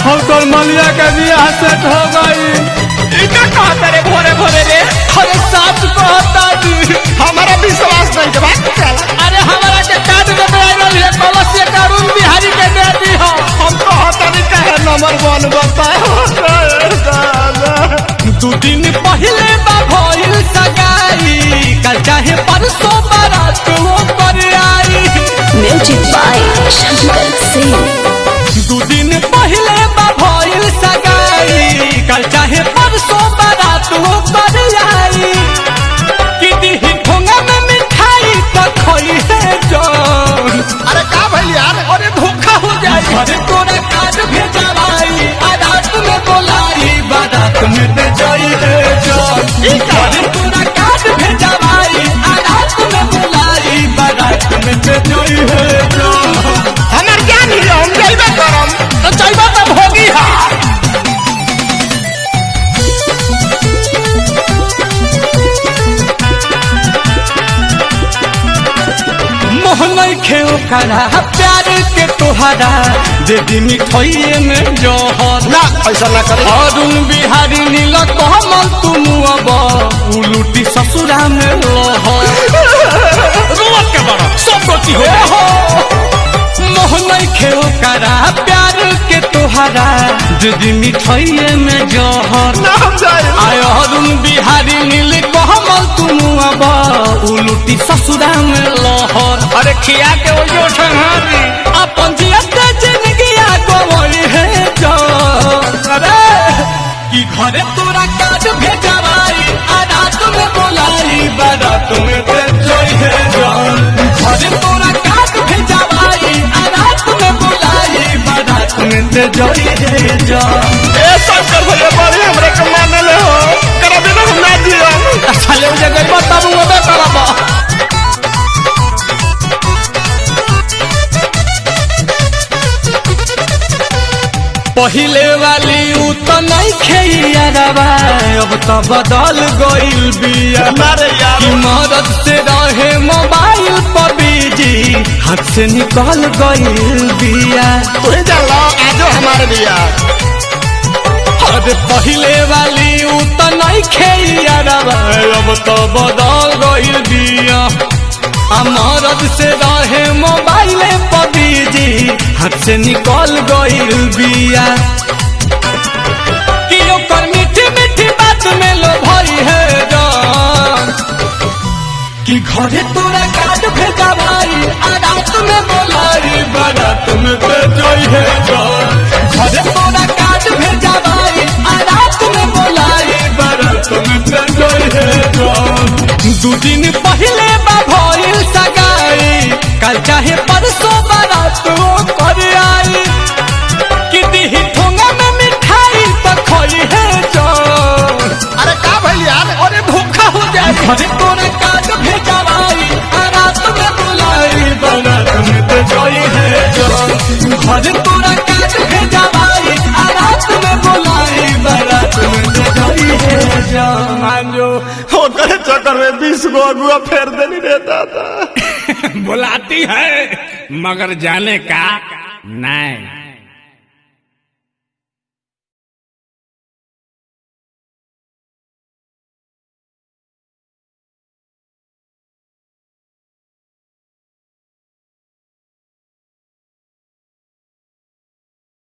हम तो मलिया के बियाह सेट हो गई। इतना कहता रे भोरे भोरे रे। अरे सच कहता जी, हमारा विश्वास नहीं जवाब। अरे हमारा के कार्ड में वायरल है कलसिया कारून बिहारी के दे दी हो। हम कहता नहीं कहे नंबर 1 बताओ। 2 दिन पहले बा भइल सगाई, कल चाहे परसों बारात वो पर आई। Music by Shankar Singh. 2 दिन पहले बा भइल सगाई, कल चाहे परसों बारात वो पर आई। कि दिही ठोंगा में मिठाई तो खोई है जान। अरे का भइल यार? अरे धोखा हो जाए। अरे तोरा कार्ड भेजवाई, रात में बोलाई, बारात में दे जाई रे जान। अरे तोरा कार्ड भेजवाई, रात में बोलाई, बारात में दे जाई रे जान। हमार ज्ञान ही हम जाइबा करम तो जाइबा तब होगी। हां मोहन खेल करा प्यार के तोहरा दे दी मिठाइए में जोहर। ना ऐसा ना करे। अरुण बिहारी नील कमल तुम अब उलूटी ससुरा में लहर। रोवत के बड़ा सब गोची हो। मोहन खेल करा प्यार के तोहरा दे दी मिठाइए में जोहर। ना हम जाए। आय अरुण बिहारी नील कमल तुम अब उलूटी ससुरा में लहर। अरे खिया के वो जो ठहारी अपन जियते जिंदगिया गोई है जान। अरे कि घरे तोरा कार्ड भेजवाई, रात में बोलाई, बारात में दे जाई है जान। घरे तोरा कार्ड भेजवाई, रात में बोलाई, बारात में दे जाई है जान। ए शंकर भैया बड़े हमरे के मानले हो। करबे ना हम ना दियो। अच्छा ले जगह बताबू ओबे करबा। पहिले वाली उ तो नहीं खेइयारवा, अब तो बदल गइल बिया। अरे यार कि मदद से रहे मोबाइल पर बिजी, हाथ से निकल गइल बिया। तू ही जान लो आजो हमारे दिया। अरे पहिले वाली उ तो नहीं खेइयारवा, अब तो बदल गइल बिया। मदद से रहे मोबाइल पर बिजी, हाथ से निकल गइल बिया। कि ओकर मीठी मीठी बात में लो भई है जान। कि घरे तोरा कार्ड भेजवाई, रात में बोलाई, बारात में दे जाई है जान। घरे तोरा कार्ड भेजवाई, रात में बोलाई, बारात में दे जाई है जान। 2 दिन पहले बा भइल सगाई, कल चाहे परसों बारात वो कर आई। कि दिही ठोंगा में मिठाई तो खोई है जान। अरे का भइल यार? अरे धोखा हो जाए। घरे तोरा कार्ड भेजवाई, रात में बुलाई, बारात में दे जाई है जान। घरे तोरा कार्ड भेजवाई, रात में बुलाई, बारात में दे जाई है जान। मांजो ओकरे चक्कर में 20 गो अगुआ फेर देनी रे दादा। बुलाती है मगर जाने का नहीं।